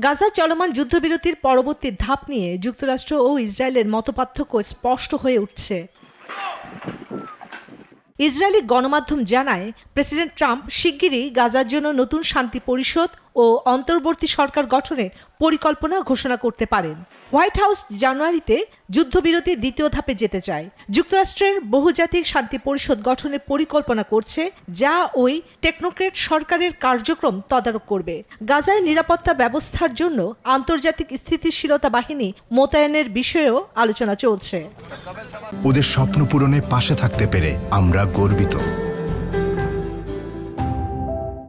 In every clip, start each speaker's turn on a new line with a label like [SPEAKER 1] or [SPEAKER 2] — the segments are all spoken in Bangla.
[SPEAKER 1] গাজা চলমান যুদ্ধবিরতির পরবর্তী ধাপ নিয়ে যুক্তরাষ্ট্র ও ইসরায়েলের মতপার্থক্য স্পষ্ট হয়ে উঠছে। ইসরায়েলি গণমাধ্যম জানায়, প্রেসিডেন্ট ট্রাম্প শিগগিরই গাজার জন্য নতুন শান্তি পরিষদ ও অন্তর্বর্তী সরকার গঠনের পরিকল্পনা ঘোষণা করতে পারেন। হোয়াইট হাউস জানুয়ারিতে যুদ্ধবিরতির দ্বিতীয় ধাপে যেতে চায়। যুক্তরাষ্ট্রের বহুজাতিক শান্তি পরিষদ গঠনের পরিকল্পনা করছে, যা ওই টেকনোক্রেট সরকারের কার্যক্রম তদারক করবে। গাজায় নিরাপত্তা ব্যবস্থার জন্য আন্তর্জাতিক স্থিতিশীলতা বাহিনী মোতায়েনের বিষয়েও আলোচনা চলছে।
[SPEAKER 2] ওদের স্বপ্ন পূরণে পাশে থাকতে পেরে আমরা গর্বিত।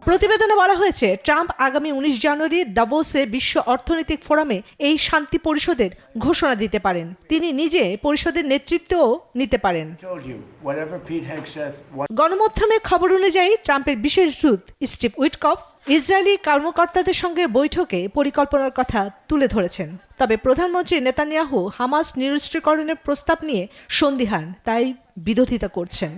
[SPEAKER 1] প্রতিবেদনে বলা হয়েছে, ট্রাম্প আগামী 19 জানুয়ারি দাভোসে বিশ্ব অর্থনৈতিক ফোরামে এই শান্তি পরিষদের ঘোষণা দিতে পারেন। তিনি নিজে পরিষদের নেতৃত্বও নিতে পারেন। গণমাধ্যমের খবর অনুযায়ী ট্রাম্পের বিশেষ দূত স্টিভ উইটকফ ইসরায়েলি কর্মকর্তাদের সঙ্গে বৈঠকে পরিকল্পনার কথা তুলে ধরেছেন। তবে প্রধানমন্ত্রী নেতানিয়াহু হামাস নিরস্ত্রীকরণের প্রস্তাব নিয়ে সন্দিহান, তাই বিরোধিতা করছেন।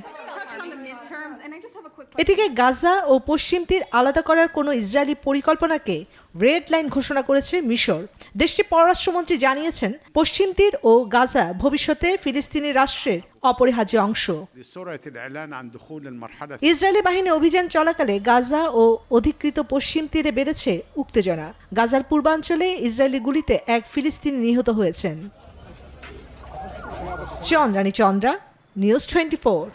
[SPEAKER 1] এদিকে গাজা ও পশ্চিম তীর আলাদা করার কোনো ইসরায়েলি পরিকল্পনাকে রেড লাইন ঘোষণা করেছে মিশর। দেশটির পররাষ্ট্রমন্ত্রী জানিয়েছেন, পশ্চিম তীর ও গাজা ভবিষ্যতে ফিলিস্তিনি রাষ্ট্রের অপরিহার্য অংশ। ইসরায়েলি বাহিনী অভিযান চলাকালে গাজা ও অধিকৃত পশ্চিম তীরে বেড়েছে উত্তেজনা। গাজার পূর্বাঞ্চলে ইসরায়েলি গুলিতে এক ফিলিস্তিনি নিহত হয়েছেন। চন্দ্রানী চন্দ্রা, নিউজ 24।